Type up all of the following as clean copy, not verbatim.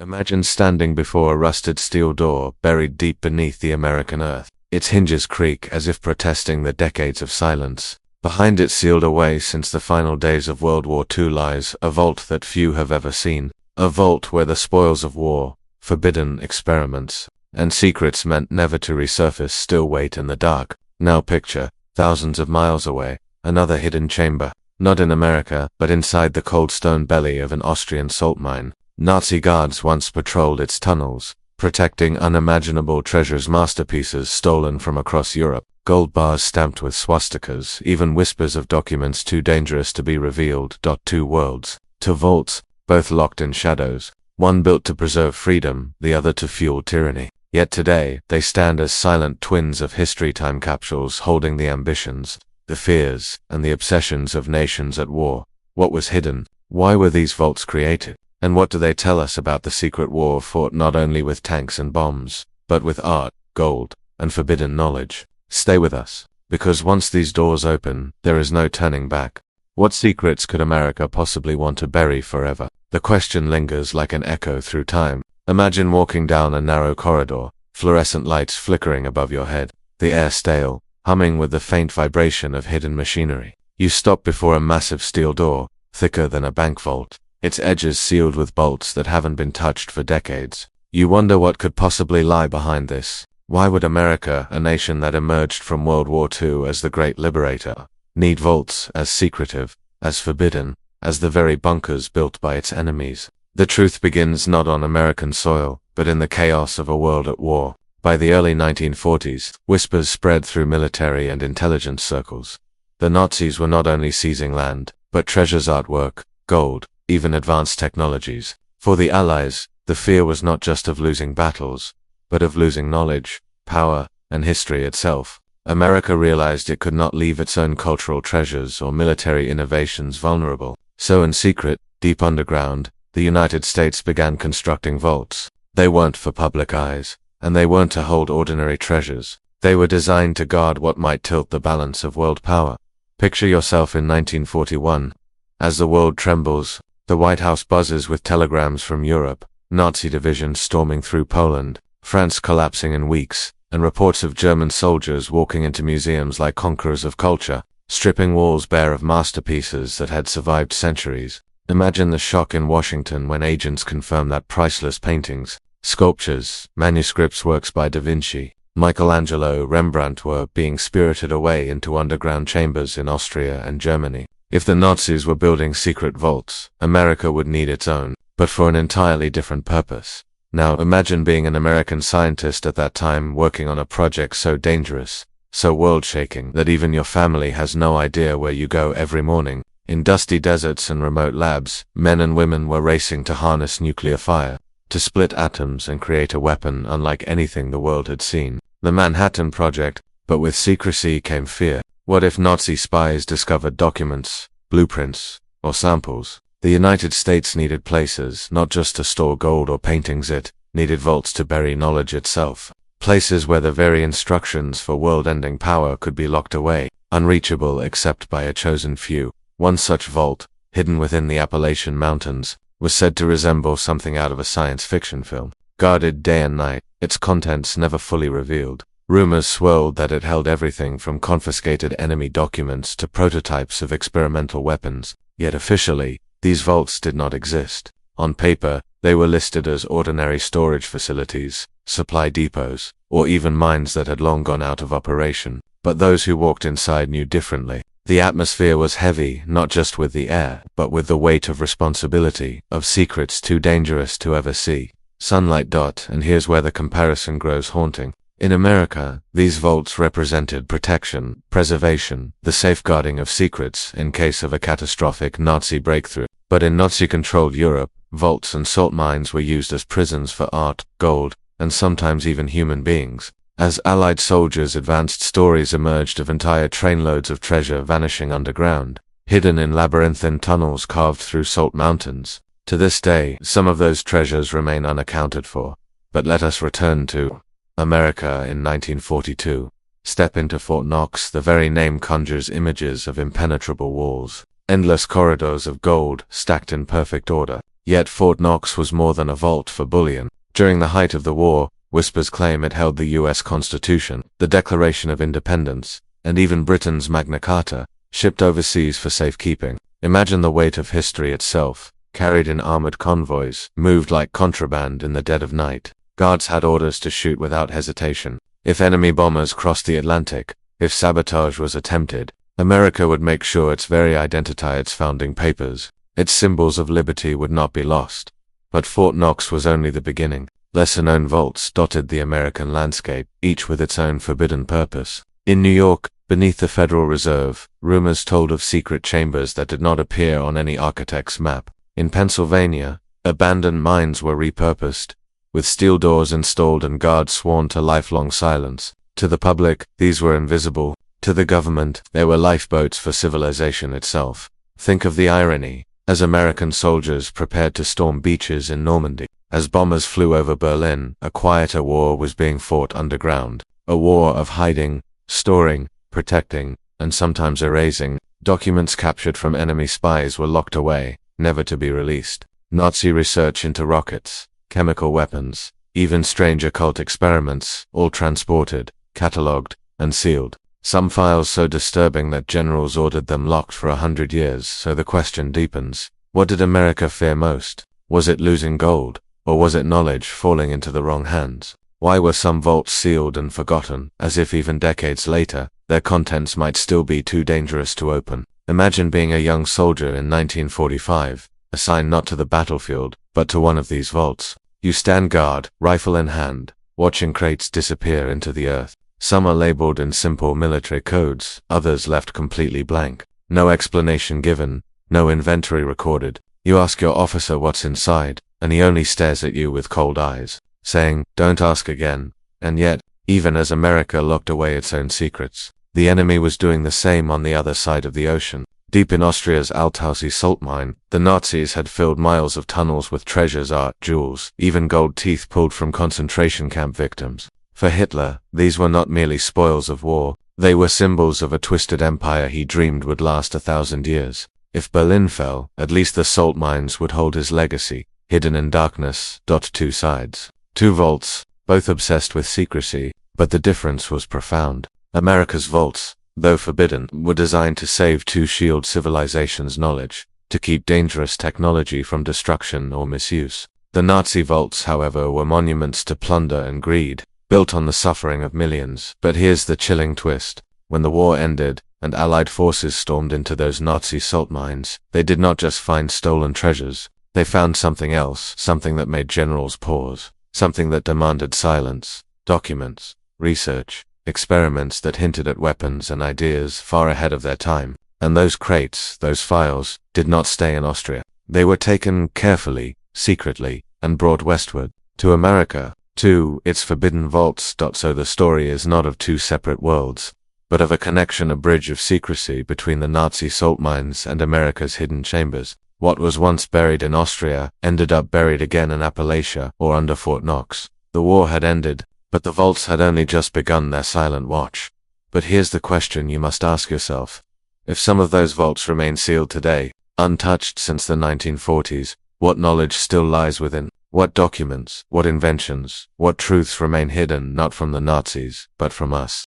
Imagine standing before a rusted steel door buried deep beneath the American earth. Its hinges creak as if protesting the decades of silence. Behind it, sealed away since the final days of World War II, lies a vault that few have ever seen. A vault where the spoils of war, forbidden experiments, and secrets meant never to resurface still wait in the dark. Now picture, thousands of miles away, another hidden chamber. Not in America, but inside the cold stone belly of an Austrian salt mine. Nazi guards once patrolled its tunnels, protecting unimaginable treasures, masterpieces stolen from across Europe, gold bars stamped with swastikas, even whispers of documents too dangerous to be revealed. Two worlds, two vaults, both locked in shadows, one built to preserve freedom, the other to fuel tyranny. Yet today, they stand as silent twins of history, time capsules holding the ambitions, the fears, and the obsessions of nations at war. What was hidden? Why were these vaults created? And what do they tell us about the secret war fought not only with tanks and bombs, but with art, gold, and forbidden knowledge? Stay with us, because once these doors open, there is no turning back. What secrets could America possibly want to bury forever? The question lingers like an echo through time. Imagine walking down a narrow corridor, fluorescent lights flickering above your head, the air stale, humming with the faint vibration of hidden machinery. You stop before a massive steel door, thicker than a bank vault, its edges sealed with bolts that haven't been touched for decades. You wonder what could possibly lie behind this. Why would America, a nation that emerged from World War II as the great liberator, need vaults as secretive, as forbidden, as the very bunkers built by its enemies? The truth begins not on American soil, but in the chaos of a world at war. By the early 1940s, whispers spread through military and intelligence circles. The Nazis were not only seizing land, but treasures, artwork, gold, even advanced technologies. For the Allies, the fear was not just of losing battles, but of losing knowledge, power, and history itself. America realized it could not leave its own cultural treasures or military innovations vulnerable. So in secret, deep underground, the United States began constructing vaults. They weren't for public eyes, and they weren't to hold ordinary treasures. They were designed to guard what might tilt the balance of world power. Picture yourself in 1941. As the world trembles, the White House buzzes with telegrams from Europe, Nazi divisions storming through Poland, France collapsing in weeks, and reports of German soldiers walking into museums like conquerors of culture, stripping walls bare of masterpieces that had survived centuries. Imagine the shock in Washington when agents confirmed that priceless paintings, sculptures, manuscripts, works by Da Vinci, Michelangelo, Rembrandt were being spirited away into underground chambers in Austria and Germany. If the Nazis were building secret vaults, America would need its own, but for an entirely different purpose. Now imagine being an American scientist at that time working on a project so dangerous, so world-shaking that even your family has no idea where you go every morning. In dusty deserts and remote labs, men and women were racing to harness nuclear fire, to split atoms and create a weapon unlike anything the world had seen. The Manhattan Project, but with secrecy came fear. What if Nazi spies discovered documents, blueprints, or samples? The United States needed places not just to store gold or paintings, it needed vaults to bury knowledge itself. Places where the very instructions for world-ending power could be locked away, unreachable except by a chosen few. One such vault, hidden within the Appalachian Mountains, was said to resemble something out of a science fiction film. Guarded day and night, its contents never fully revealed. Rumors swirled that it held everything from confiscated enemy documents to prototypes of experimental weapons. Yet officially, these vaults did not exist. On paper, they were listed as ordinary storage facilities, supply depots, or even mines that had long gone out of operation. But those who walked inside knew differently. The atmosphere was heavy, not just with the air, but with the weight of responsibility, of secrets too dangerous to ever see. Sunlight. And here's where the comparison grows haunting. In America, these vaults represented protection, preservation, the safeguarding of secrets in case of a catastrophic Nazi breakthrough. But in Nazi-controlled Europe, vaults and salt mines were used as prisons for art, gold, and sometimes even human beings. As Allied soldiers advanced, stories emerged of entire trainloads of treasure vanishing underground, hidden in labyrinthine tunnels carved through salt mountains. To this day, some of those treasures remain unaccounted for. But let us return to America in 1942. Step into Fort Knox. The very name conjures images of impenetrable walls, endless corridors of gold stacked in perfect order. Yet Fort Knox was more than a vault for bullion. During the height of the war, whispers claim it held the U.S. Constitution, the Declaration of Independence, and even Britain's Magna Carta, shipped overseas for safekeeping. Imagine the weight of history itself, carried in armored convoys, moved like contraband in the dead of night. Guards had orders to shoot without hesitation. If enemy bombers crossed the Atlantic, if sabotage was attempted, America would make sure its very identity, its founding papers, its symbols of liberty would not be lost. But Fort Knox was only the beginning. Lesser-known vaults dotted the American landscape, each with its own forbidden purpose. In New York, beneath the Federal Reserve, rumors told of secret chambers that did not appear on any architect's map. In Pennsylvania, abandoned mines were repurposed, with steel doors installed and guards sworn to lifelong silence. To the public, these were invisible. To the government, they were lifeboats for civilization itself. Think of the irony. As American soldiers prepared to storm beaches in Normandy, as bombers flew over Berlin, a quieter war was being fought underground. A war of hiding, storing, protecting, and sometimes erasing. Documents captured from enemy spies were locked away, never to be released. Nazi research into rockets, chemical weapons, even strange occult experiments, all transported, catalogued, and sealed. Some files so disturbing that generals ordered them locked for 100 years, so the question deepens. What did America fear most? Was it losing gold, or was it knowledge falling into the wrong hands? Why were some vaults sealed and forgotten, as if even decades later, their contents might still be too dangerous to open? Imagine being a young soldier in 1945, assigned not to the battlefield, but to one of these vaults. You stand guard, rifle in hand, watching crates disappear into the earth. Some are labeled in simple military codes, others left completely blank. No explanation given, no inventory recorded. You ask your officer what's inside, and he only stares at you with cold eyes, saying, "Don't ask again." And yet, even as America locked away its own secrets, the enemy was doing the same on the other side of the ocean. Deep in Austria's Altaussee salt mine, the Nazis had filled miles of tunnels with treasures, art, jewels, even gold teeth pulled from concentration camp victims. For Hitler, these were not merely spoils of war, they were symbols of a twisted empire he dreamed would last 1,000 years. If Berlin fell, at least the salt mines would hold his legacy, hidden in darkness. Two sides. Two vaults, both obsessed with secrecy, but the difference was profound. America's vaults, though forbidden, were designed to save to shield civilization's knowledge, to keep dangerous technology from destruction or misuse. The Nazi vaults, however, were monuments to plunder and greed, built on the suffering of millions. But here's the chilling twist. When the war ended, and Allied forces stormed into those Nazi salt mines, they did not just find stolen treasures. They found something else, something that made generals pause, something that demanded silence. Documents, research, experiments that hinted at weapons and ideas far ahead of their time. And those crates, those files, did not stay in Austria. They were taken carefully, secretly, and brought westward, to America, to its forbidden vaults. So the story is not of two separate worlds, but of a connection, a bridge of secrecy between the Nazi salt mines and America's hidden chambers. What was once buried in Austria ended up buried again in Appalachia or under Fort Knox. The war had ended, but the vaults had only just begun their silent watch. But here's the question you must ask yourself. If some of those vaults remain sealed today, untouched since the 1940s, what knowledge still lies within? What documents, what inventions, what truths remain hidden not from the Nazis, but from us?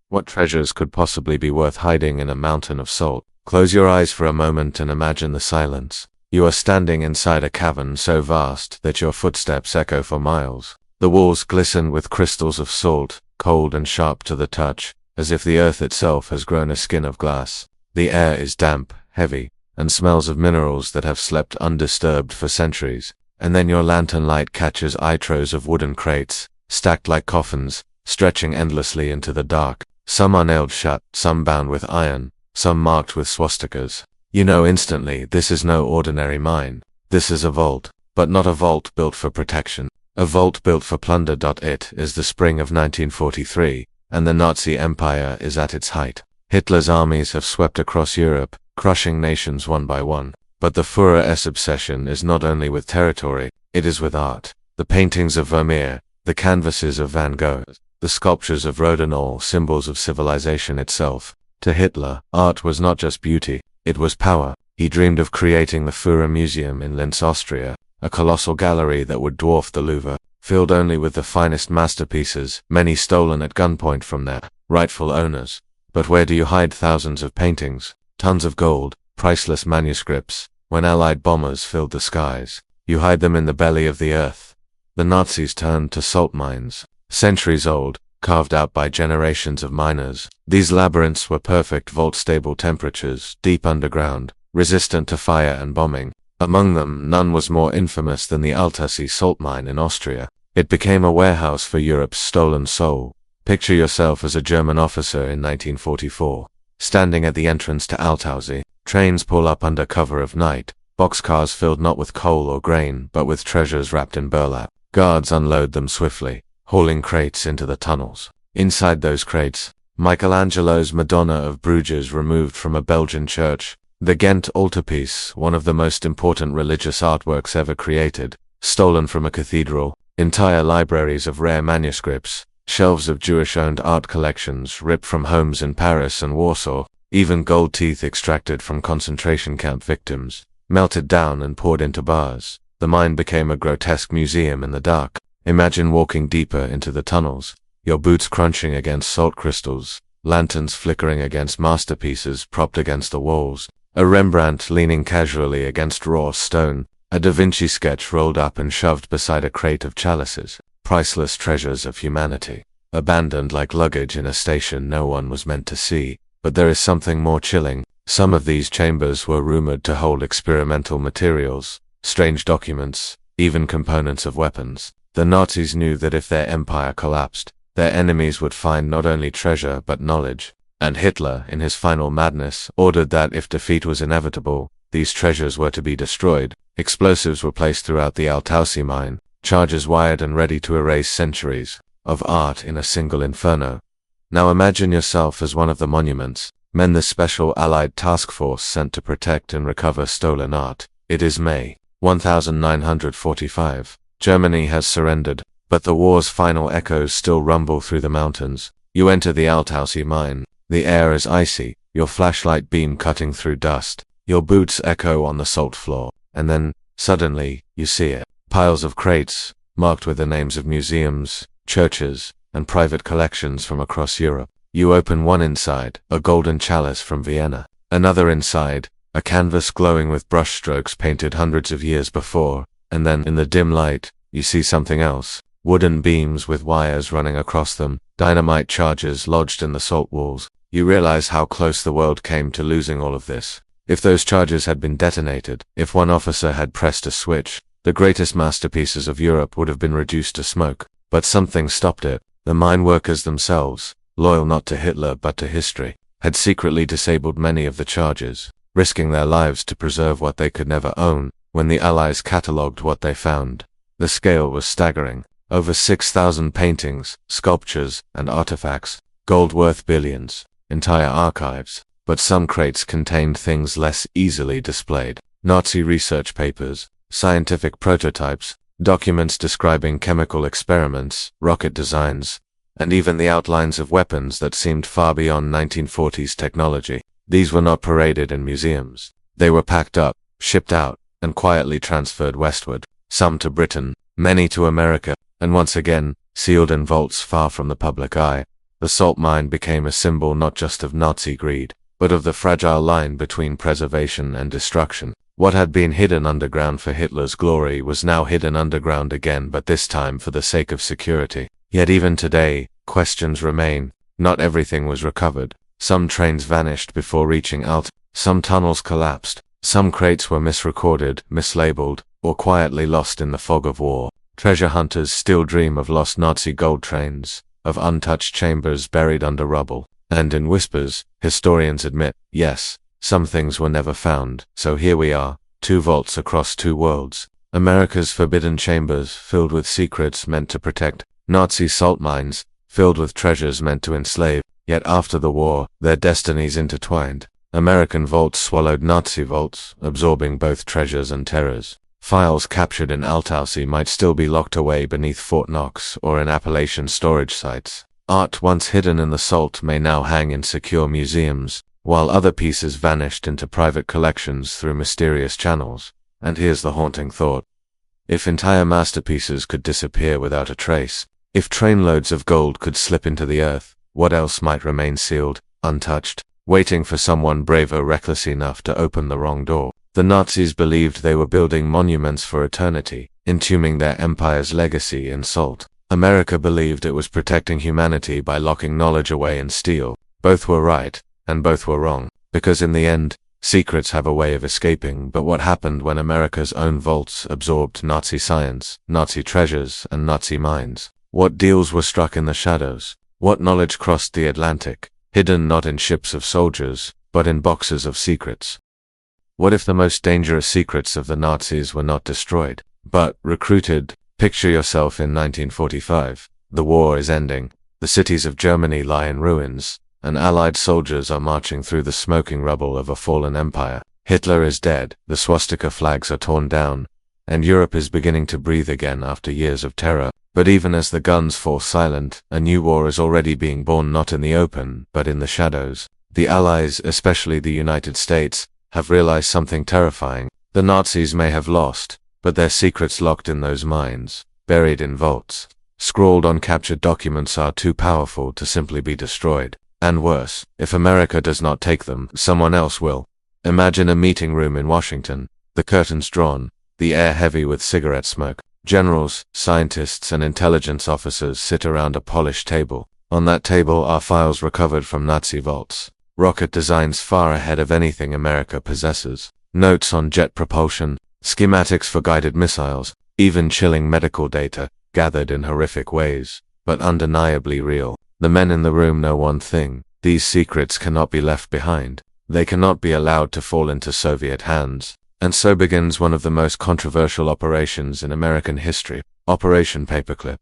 What treasures could possibly be worth hiding in a mountain of salt? Close your eyes for a moment and imagine the silence. You are standing inside a cavern so vast that your footsteps echo for miles. The walls glisten with crystals of salt, cold and sharp to the touch, as if the earth itself has grown a skin of glass. The air is damp, heavy, and smells of minerals that have slept undisturbed for centuries. And then your lantern light catches trows of wooden crates, stacked like coffins, stretching endlessly into the dark. Some are nailed shut, some bound with iron, some marked with swastikas. You know instantly this is no ordinary mine. This is a vault, but not a vault built for protection. A vault built for plunder. It is the spring of 1943, and the Nazi Empire is at its height. Hitler's armies have swept across Europe, crushing nations one by one. But the Führer's obsession is not only with territory, it is with art. The paintings of Vermeer, the canvases of Van Gogh, the sculptures of Rodin, all symbols of civilization itself. To Hitler, art was not just beauty, it was power. He dreamed of creating the Führer Museum in Linz, Austria, a colossal gallery that would dwarf the Louvre, filled only with the finest masterpieces, many stolen at gunpoint from their rightful owners. But where do you hide thousands of paintings, tons of gold, priceless manuscripts, when Allied bombers filled the skies? You hide them in the belly of the earth. The Nazis turned to salt mines, centuries old, carved out by generations of miners. These labyrinths were perfect vault-stable temperatures, deep underground, resistant to fire and bombing. Among them, none was more infamous than the Altausee salt mine in Austria. It became a warehouse for Europe's stolen soul. Picture yourself as a German officer in 1944, standing at the entrance to Altausee. Trains pull up under cover of night, boxcars filled not with coal or grain, but with treasures wrapped in burlap. Guards unload them swiftly, hauling crates into the tunnels. Inside those crates, Michelangelo's Madonna of Bruges removed from a Belgian church, the Ghent altarpiece, one of the most important religious artworks ever created, stolen from a cathedral, entire libraries of rare manuscripts, shelves of Jewish-owned art collections ripped from homes in Paris and Warsaw, even gold teeth extracted from concentration camp victims, melted down and poured into bars. The mine became a grotesque museum in the dark. Imagine walking deeper into the tunnels, your boots crunching against salt crystals, lanterns flickering against masterpieces propped against the walls, a Rembrandt leaning casually against raw stone, a Da Vinci sketch rolled up and shoved beside a crate of chalices, priceless treasures of humanity, abandoned like luggage in a station no one was meant to see. But there is something more chilling. Some of these chambers were rumored to hold experimental materials, strange documents, even components of weapons. The Nazis knew that if their empire collapsed, their enemies would find not only treasure but knowledge. And Hitler, in his final madness, ordered that if defeat was inevitable, these treasures were to be destroyed. Explosives were placed throughout the Altausee mine, charges wired and ready to erase centuries of art in a single inferno. Now imagine yourself as one of the monuments, men the special Allied task force sent to protect and recover stolen art. It is May 1945. Germany has surrendered, but the war's final echoes still rumble through the mountains. You enter the Altausee mine. The air is icy, your flashlight beam cutting through dust. Your boots echo on the salt floor. And then, suddenly, you see it. Piles of crates, marked with the names of museums, churches, and private collections from across Europe. You open one inside, a golden chalice from Vienna. Another inside, a canvas glowing with brushstrokes painted hundreds of years before. And then, in the dim light, you see something else. Wooden beams with wires running across them, dynamite charges lodged in the salt walls. You realize how close the world came to losing all of this. If those charges had been detonated, if one officer had pressed a switch, the greatest masterpieces of Europe would have been reduced to smoke. But something stopped it. The mine workers themselves, loyal not to Hitler but to history, had secretly disabled many of the charges, risking their lives to preserve what they could never own. When the Allies catalogued what they found, the scale was staggering. Over 6,000 paintings, sculptures, and artifacts, gold worth billions, entire archives. But some crates contained things less easily displayed. Nazi research papers, scientific prototypes, documents describing chemical experiments, rocket designs, and even the outlines of weapons that seemed far beyond 1940s technology. These were not paraded in museums. They were packed up, shipped out, and quietly transferred westward, some to Britain, many to America, and once again, sealed in vaults far from the public eye. The salt mine became a symbol not just of Nazi greed, but of the fragile line between preservation and destruction. What had been hidden underground for Hitler's glory was now hidden underground again, but this time for the sake of security. Yet even today, questions remain. Not everything was recovered. Some trains vanished before reaching Alt. Some tunnels collapsed. Some crates were misrecorded, mislabeled, or quietly lost in the fog of war. Treasure hunters still dream of lost Nazi gold trains, of untouched chambers buried under rubble. And in whispers, historians admit, yes, some things were never found. So here we are, two vaults across two worlds. America's forbidden chambers, filled with secrets meant to protect. Nazi salt mines, filled with treasures meant to enslave. Yet after the war, their destinies intertwined. American vaults swallowed Nazi vaults, absorbing both treasures and terrors. Files captured in Altausee might still be locked away beneath Fort Knox or in Appalachian storage sites. Art once hidden in the salt may now hang in secure museums, while other pieces vanished into private collections through mysterious channels. And here's the haunting thought. If entire masterpieces could disappear without a trace, if trainloads of gold could slip into the earth, what else might remain sealed, untouched, waiting for someone brave or reckless enough to open the wrong door? The Nazis believed they were building monuments for eternity, entombing their empire's legacy in salt. America believed it was protecting humanity by locking knowledge away in steel. Both were right, and both were wrong, because in the end, secrets have a way of escaping. But what happened when America's own vaults absorbed Nazi science, Nazi treasures, and Nazi minds? What deals were struck in the shadows? What knowledge crossed the Atlantic, hidden not in ships of soldiers, but in boxes of secrets? What if the most dangerous secrets of the Nazis were not destroyed, but recruited? Picture yourself in 1945. The war is ending. The cities of Germany lie in ruins, and Allied soldiers are marching through the smoking rubble of a fallen empire. Hitler is dead, the swastika flags are torn down, and Europe is beginning to breathe again after years of terror. But even as the guns fall silent, a new war is already being born, not in the open, but in the shadows. The Allies, especially the United States, have realized something terrifying. The Nazis may have lost, but their secrets locked in those minds, buried in vaults, scrawled on captured documents, are too powerful to simply be destroyed. And worse, if America does not take them, someone else will. Imagine a meeting room in Washington, the curtains drawn, the air heavy with cigarette smoke. Generals, scientists, and intelligence officers sit around a polished table. On that table are files recovered from Nazi vaults, rocket designs far ahead of anything America possesses, notes on jet propulsion, schematics for guided missiles, even chilling medical data, gathered in horrific ways, but undeniably real. The men in the room know one thing: these secrets cannot be left behind. They cannot be allowed to fall into Soviet hands. And so begins one of the most controversial operations in American history, Operation Paperclip.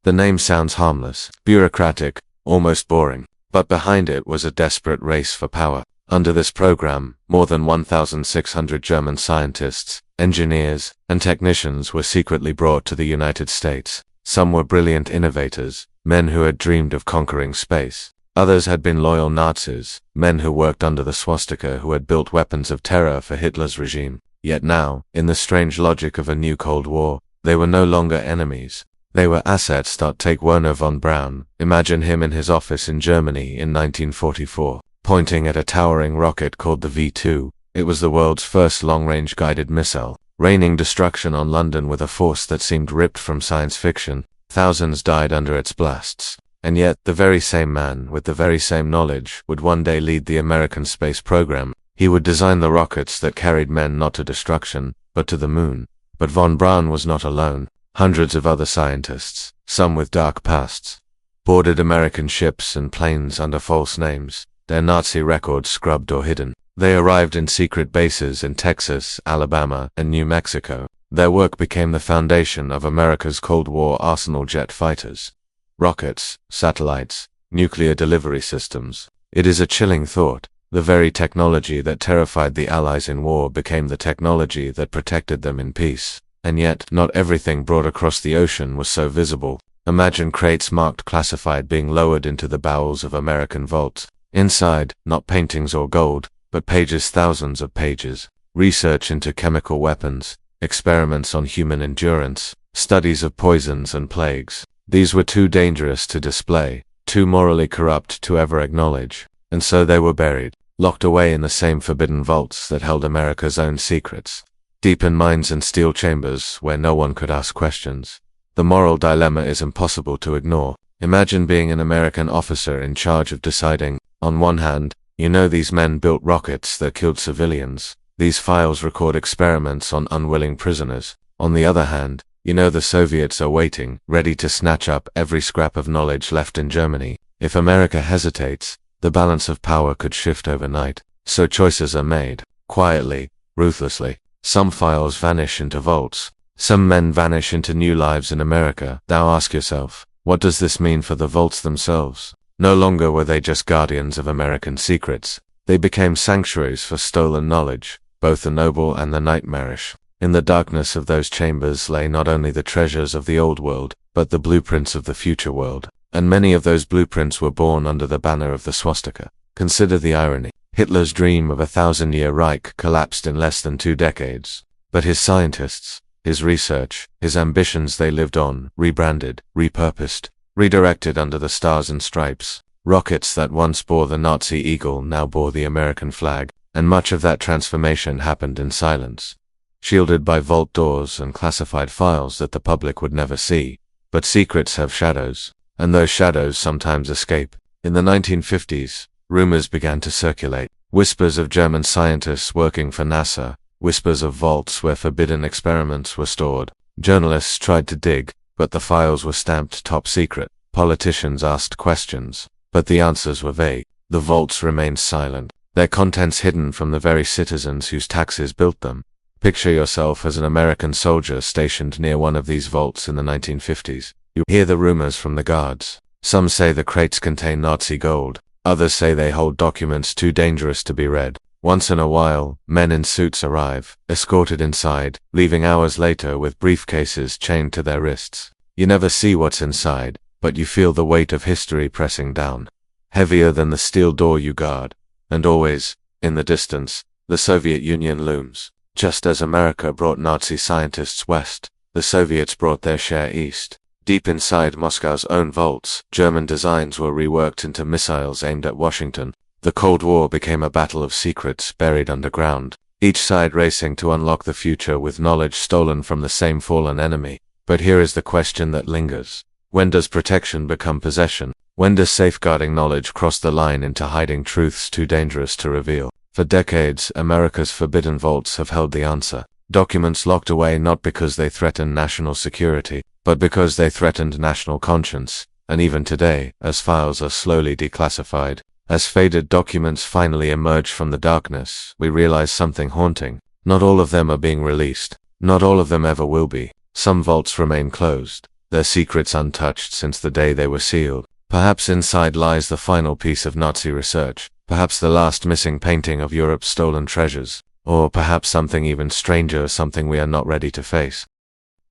The name sounds harmless, bureaucratic, almost boring, but behind it was a desperate race for power. Under this program, more than 1,600 German scientists, engineers, and technicians were secretly brought to the United States. Some were brilliant innovators, men who had dreamed of conquering space. Others had been loyal Nazis, men who worked under the swastika, who had built weapons of terror for Hitler's regime. Yet now, in the strange logic of a new Cold War, they were no longer enemies. They were assets. Take Werner von Braun. Imagine him in his office in Germany in 1944, pointing at a towering rocket called the W2. It was the world's first long-range guided missile, raining destruction on London with a force that seemed ripped from science fiction. Thousands died under its blasts. And yet, the very same man, with the very same knowledge, would one day lead the American space program. He would design the rockets that carried men not to destruction, but to the moon. But von Braun was not alone. Hundreds of other scientists, some with dark pasts, boarded American ships and planes under false names, their Nazi records scrubbed or hidden. They arrived in secret bases in Texas, Alabama, and New Mexico. Their work became the foundation of America's Cold War arsenal: jet fighters, rockets, satellites, nuclear delivery systems. It is a chilling thought. The very technology that terrified the Allies in war became the technology that protected them in peace. And yet, not everything brought across the ocean was so visible. Imagine crates marked classified being lowered into the bowels of American vaults. Inside, not paintings or gold, but pages, thousands of pages. Research into chemical weapons, experiments on human endurance, studies of poisons and plagues. These were too dangerous to display, too morally corrupt to ever acknowledge, and so they were buried, locked away in the same forbidden vaults that held America's own secrets, deep in mines and steel chambers where no one could ask questions. The moral dilemma is impossible to ignore. Imagine being an American officer in charge of deciding, on one hand, you know these men built rockets that killed civilians. These files record experiments on unwilling prisoners. On the other hand, you know the Soviets are waiting, ready to snatch up every scrap of knowledge left in Germany. If America hesitates, the balance of power could shift overnight. So choices are made, quietly, ruthlessly. Some files vanish into vaults. Some men vanish into new lives in America. Now ask yourself, what does this mean for the vaults themselves? No longer were they just guardians of American secrets. They became sanctuaries for stolen knowledge, both the noble and the nightmarish. In the darkness of those chambers lay not only the treasures of the old world, but the blueprints of the future world. And many of those blueprints were born under the banner of the swastika. Consider the irony. Hitler's dream of a 1,000-year Reich collapsed in less than 2 decades. But his scientists, his research, his ambitions, they lived on, rebranded, repurposed, redirected under the stars and stripes. Rockets that once bore the Nazi eagle now bore the American flag, and much of that transformation happened in silence, shielded by vault doors and classified files that the public would never see. But secrets have shadows, and those shadows sometimes escape. In the 1950s, rumors began to circulate. Whispers of German scientists working for NASA, whispers of vaults where forbidden experiments were stored. Journalists tried to dig, but the files were stamped top secret. Politicians asked questions, but the answers were vague. The vaults remained silent, their contents hidden from the very citizens whose taxes built them. Picture yourself as an American soldier stationed near one of these vaults in the 1950s. You hear the rumors from the guards. Some say the crates contain Nazi gold. Others say they hold documents too dangerous to be read. Once in a while, men in suits arrive, escorted inside, leaving hours later with briefcases chained to their wrists. You never see what's inside, but you feel the weight of history pressing down, heavier than the steel door you guard. And always, in the distance, the Soviet Union looms. Just as America brought Nazi scientists west, the Soviets brought their share east. Deep inside Moscow's own vaults, German designs were reworked into missiles aimed at Washington. The Cold War became a battle of secrets buried underground, each side racing to unlock the future with knowledge stolen from the same fallen enemy. But here is the question that lingers. When does protection become possession? When does safeguarding knowledge cross the line into hiding truths too dangerous to reveal? For decades, America's forbidden vaults have held the answer. Documents locked away not because they threatened national security, but because they threatened national conscience. And even today, as files are slowly declassified, as faded documents finally emerge from the darkness, we realize something haunting. Not all of them are being released. Not all of them ever will be. Some vaults remain closed, their secrets untouched since the day they were sealed. Perhaps inside lies the final piece of Nazi research, perhaps the last missing painting of Europe's stolen treasures, or perhaps something even stranger, something we are not ready to face.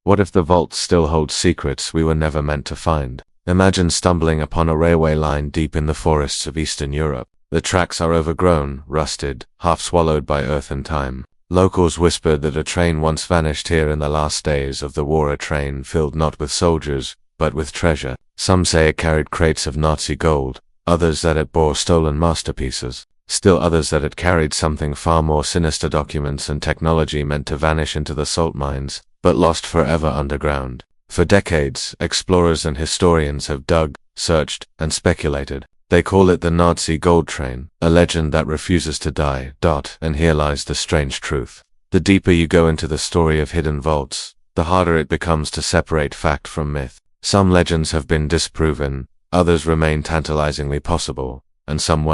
What if the vault still holds secrets we were never meant to find? Imagine stumbling upon a railway line deep in the forests of Eastern Europe. The tracks are overgrown, rusted, half swallowed by earth and time. Locals whispered that a train once vanished here in the last days of the war, a train filled not with soldiers, but with treasure. Some say it carried crates of Nazi gold, others that it bore stolen masterpieces, still others that it carried something far more sinister, documents and technology meant to vanish into the salt mines, but lost forever underground. For decades, explorers and historians have dug, searched, and speculated. They call it the Nazi gold train, a legend that refuses to die. And here lies the strange truth. The deeper you go into the story of hidden vaults, the harder it becomes to separate fact from myth. Some legends have been disproven, others remain tantalizingly possible, and some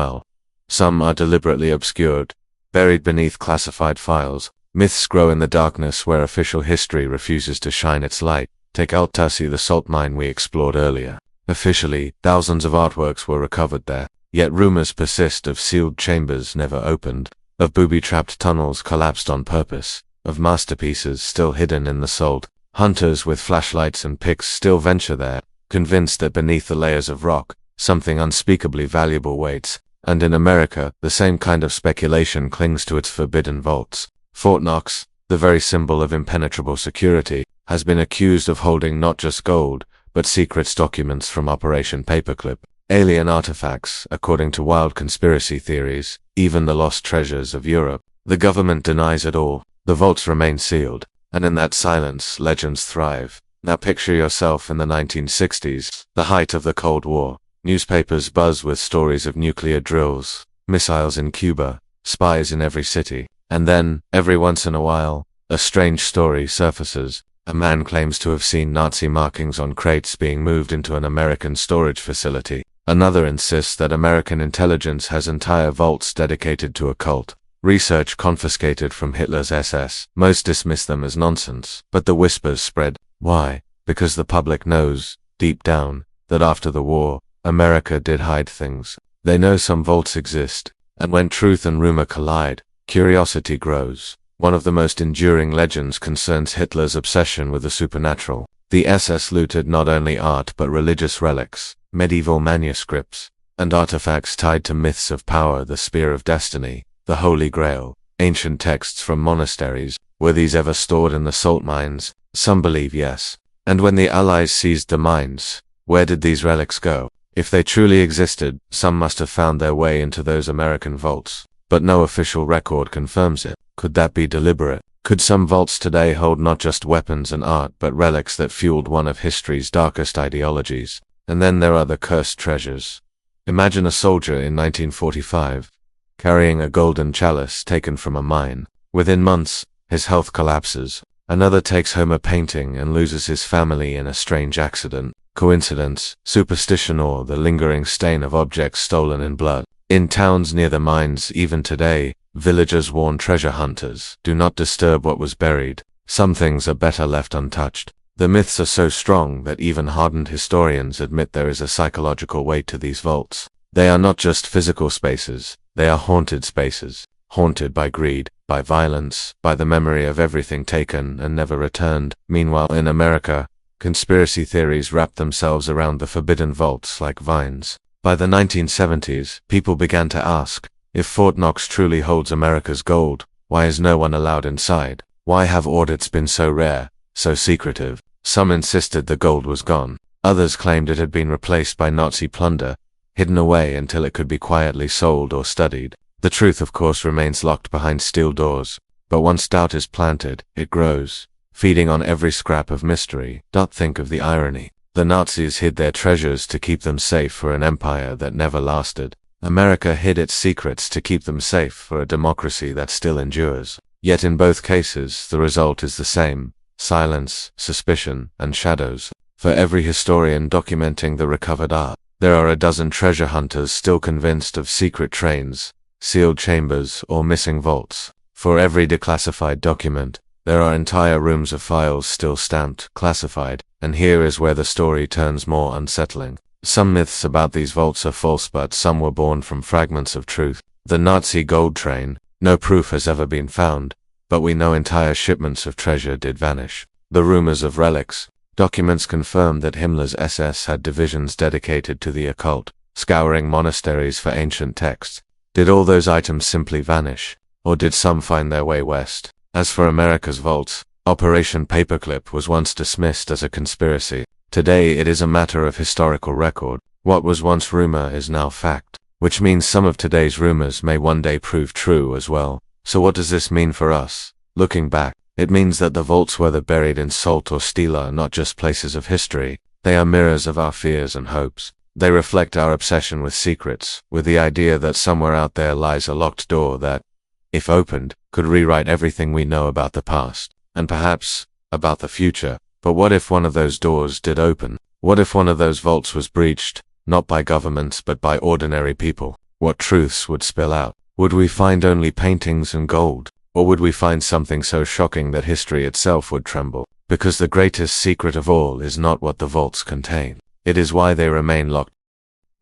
Some are deliberately obscured, buried beneath classified files. Myths grow in the darkness where official history refuses to shine its light. Take Altasi, the salt mine we explored earlier. Officially, thousands of artworks were recovered there, yet rumors persist of sealed chambers never opened, of booby-trapped tunnels collapsed on purpose, of masterpieces still hidden in the salt. Hunters with flashlights and picks still venture there, convinced that beneath the layers of rock, something unspeakably valuable waits. And in America, the same kind of speculation clings to its forbidden vaults. Fort Knox, the very symbol of impenetrable security, has been accused of holding not just gold, but secret documents from Operation Paperclip, alien artifacts, according to wild conspiracy theories, even the lost treasures of Europe. The government denies it all. The vaults remain sealed, and in that silence, legends thrive. Now picture yourself in the 1960s, the height of the Cold War. Newspapers buzz with stories of nuclear drills, missiles in Cuba, spies in every city. And then, every once in a while, a strange story surfaces. A man claims to have seen Nazi markings on crates being moved into an American storage facility. Another insists that American intelligence has entire vaults dedicated to a cult. Research confiscated from Hitler's SS. Most dismiss them as nonsense, but the whispers spread. Why? Because the public knows, deep down, that after the war, America did hide things. They know some vaults exist, and when truth and rumor collide, curiosity grows. One of the most enduring legends concerns Hitler's obsession with the supernatural. The SS looted not only art but religious relics, medieval manuscripts, and artifacts tied to myths of power, the Spear of Destiny, the Holy Grail, ancient texts from monasteries. Were these ever stored in the salt mines? Some believe yes. And when the Allies seized the mines, where did these relics go? If they truly existed, some must have found their way into those American vaults. But no official record confirms it. Could that be deliberate? Could some vaults today hold not just weapons and art, but relics that fueled one of history's darkest ideologies? And then there are the cursed treasures. Imagine a soldier in 1945, carrying a golden chalice taken from a mine. Within months, his health collapses. Another takes home a painting and loses his family in a strange accident. Coincidence, superstition, or the lingering stain of objects stolen in blood. In towns near the mines, even today, villagers warn treasure hunters, do not disturb what was buried. Some things are better left untouched. The myths are so strong that even hardened historians admit there is a psychological weight to these vaults. They are not just physical spaces, they are haunted spaces. Haunted by greed, by violence, by the memory of everything taken and never returned. Meanwhile, in America, conspiracy theories wrap themselves around the forbidden vaults like vines. By the 1970s, people began to ask, if Fort Knox truly holds America's gold, why is no one allowed inside? Why have audits been so rare, so secretive? Some insisted the gold was gone. Others claimed it had been replaced by Nazi plunder, hidden away until it could be quietly sold or studied. The truth, of course, remains locked behind steel doors, but once doubt is planted, it grows, feeding on every scrap of mystery. Think of the irony. The Nazis hid their treasures to keep them safe for an empire that never lasted. America hid its secrets to keep them safe for a democracy that still endures. Yet in both cases, the result is the same: silence, suspicion, and shadows. For every historian documenting the recovered art, there are a dozen treasure hunters still convinced of secret trains, sealed chambers, or missing vaults. For every declassified document, there are entire rooms of files still stamped classified, and here is where the story turns more unsettling. Some myths about these vaults are false, but some were born from fragments of truth. The Nazi gold train, no proof has ever been found, but we know entire shipments of treasure did vanish. The rumors of relics, documents confirm that Himmler's SS had divisions dedicated to the occult, scouring monasteries for ancient texts. Did all those items simply vanish, or did some find their way west? As for America's vaults, Operation Paperclip was once dismissed as a conspiracy. Today it is a matter of historical record. What was once rumor is now fact, which means some of today's rumors may one day prove true as well. So what does this mean for us? Looking back, it means that the vaults, whether buried in salt or steel, are not just places of history. They are mirrors of our fears and hopes. They reflect our obsession with secrets, with the idea that somewhere out there lies a locked door that, if opened, could rewrite everything we know about the past, and perhaps, about the future. But what if one of those doors did open? What if one of those vaults was breached, not by governments but by ordinary people? What truths would spill out? Would we find only paintings and gold? Or would we find something so shocking that history itself would tremble? Because the greatest secret of all is not what the vaults contain. It is why they remain locked.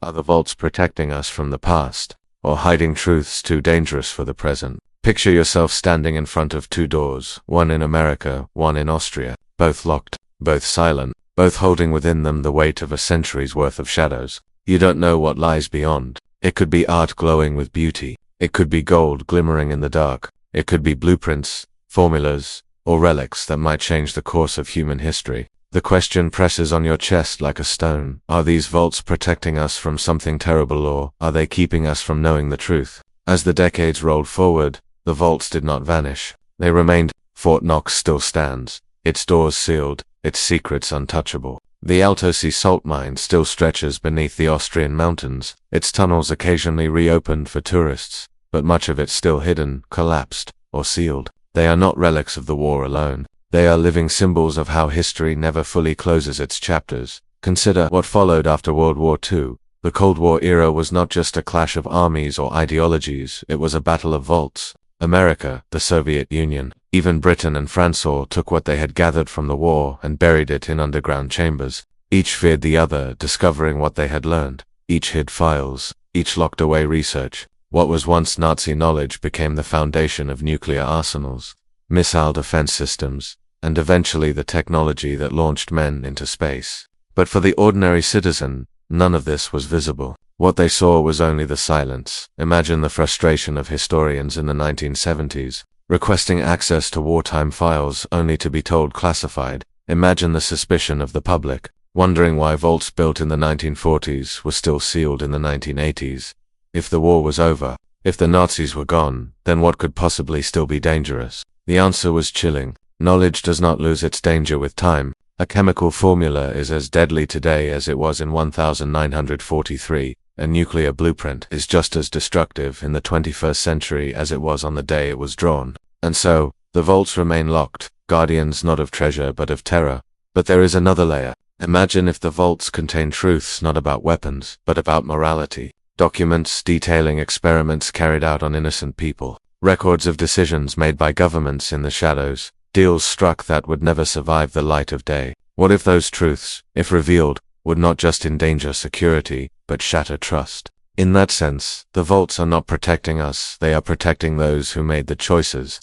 Are the vaults protecting us from the past, or hiding truths too dangerous for the present? Picture yourself standing in front of two doors, one in America, one in Austria, both locked, both silent, both holding within them the weight of a century's worth of shadows. You don't know what lies beyond. It could be art glowing with beauty. It could be gold glimmering in the dark. It could be blueprints, formulas, or relics that might change the course of human history. The question presses on your chest like a stone. Are these vaults protecting us from something terrible, or are they keeping us from knowing the truth? As the decades rolled forward, the vaults did not vanish. They remained. Fort Knox still stands, its doors sealed, its secrets untouchable. The Alto Sea salt mine still stretches beneath the Austrian mountains, its tunnels occasionally reopened for tourists, but much of it still hidden, collapsed, or sealed. They are not relics of the war alone. They are living symbols of how history never fully closes its chapters. Consider what followed after World War II. The Cold War era was not just a clash of armies or ideologies, it was a battle of vaults. America, the Soviet Union, even Britain and France all took what they had gathered from the war and buried it in underground chambers. Each feared the other, discovering what they had learned. Each hid files, each locked away research. What was once Nazi knowledge became the foundation of nuclear arsenals, missile defense systems, and eventually the technology that launched men into space. But for the ordinary citizen, none of this was visible. What they saw was only the silence. Imagine the frustration of historians in the 1970s, requesting access to wartime files only to be told classified. Imagine the suspicion of the public, wondering why vaults built in the 1940s were still sealed in the 1980s. If the war was over, if the Nazis were gone, then what could possibly still be dangerous? The answer was chilling. Knowledge does not lose its danger with time. A chemical formula is as deadly today as it was in 1943. A nuclear blueprint is just as destructive in the 21st century as it was on the day it was drawn. And so, the vaults remain locked, guardians not of treasure but of terror. But there is another layer. Imagine if the vaults contain truths not about weapons, but about morality. Documents detailing experiments carried out on innocent people. Records of decisions made by governments in the shadows. Deals struck that would never survive the light of day. What if those truths, if revealed, would not just endanger security, but shatter trust? In that sense, the vaults are not protecting us, they are protecting those who made the choices.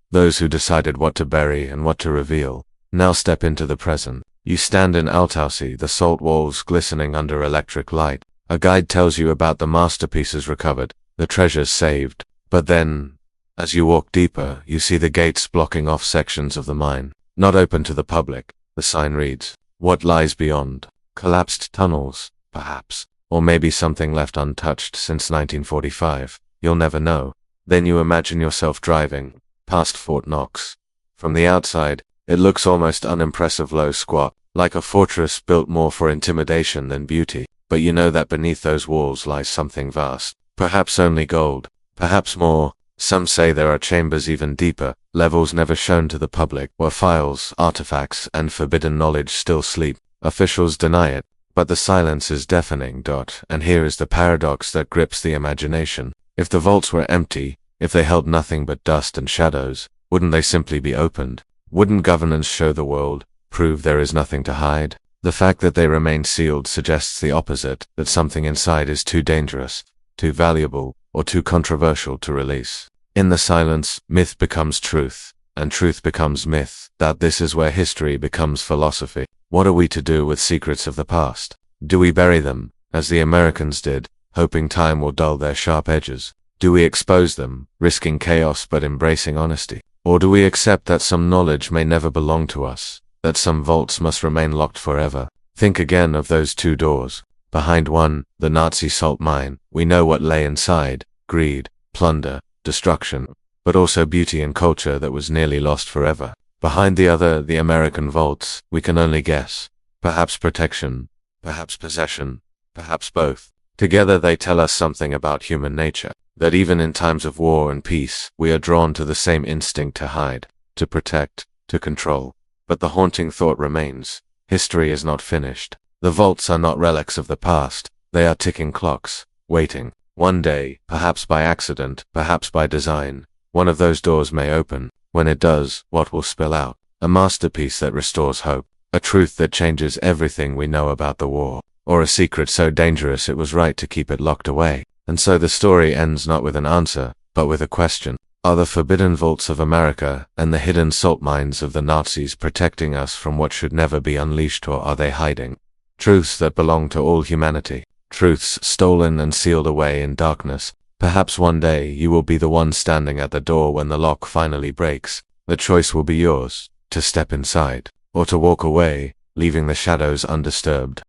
Those who decided what to bury and what to reveal. Now step into the present. You stand in Altaussee, the salt walls glistening under electric light. A guide tells you about the masterpieces recovered, the treasures saved. But then, as you walk deeper, you see the gates blocking off sections of the mine, not open to the public. The sign reads, "What lies beyond?" Collapsed tunnels, perhaps, or maybe something left untouched since 1945. You'll never know. Then you imagine yourself driving past Fort Knox. From the outside, it looks almost unimpressive, low, squat, like a fortress built more for intimidation than beauty. But you know that beneath those walls lies something vast, perhaps only gold, perhaps more. Some say there are chambers even deeper, levels never shown to the public, where files, artifacts, and forbidden knowledge still sleep. Officials deny it, but the silence is deafening. And here is the paradox that grips the imagination. If the vaults were empty, if they held nothing but dust and shadows, wouldn't they simply be opened? Wouldn't governance show the world, prove there is nothing to hide? The fact that they remain sealed suggests the opposite, that something inside is too dangerous, too valuable, or too controversial to release. In the silence, myth becomes truth, and truth becomes myth. That this is where history becomes philosophy. What are we to do with secrets of the past? Do we bury them, as the Americans did, hoping time will dull their sharp edges? Do we expose them, risking chaos but embracing honesty? Or do we accept that some knowledge may never belong to us, that some vaults must remain locked forever? Think again of those two doors. Behind one, the Nazi salt mine, we know what lay inside: greed, plunder, destruction, but also beauty and culture that was nearly lost forever. Behind the other, the American vaults, we can only guess. Perhaps protection, perhaps possession, perhaps both. Together they tell us something about human nature, that even in times of war and peace, we are drawn to the same instinct to hide, to protect, to control. But the haunting thought remains. History is not finished. The vaults are not relics of the past. They are ticking clocks, waiting. One day, perhaps by accident, perhaps by design, one of those doors may open. When it does, what will spill out? A masterpiece that restores hope, a truth that changes everything we know about the war, or a secret so dangerous it was right to keep it locked away. And so the story ends not with an answer, but with a question. Are the forbidden vaults of America and the hidden salt mines of the Nazis protecting us from what should never be unleashed, or are they hiding truths that belong to all humanity? Truths stolen and sealed away in darkness. Perhaps one day you will be the one standing at the door when the lock finally breaks. The choice will be yours, to step inside, or to walk away, leaving the shadows undisturbed.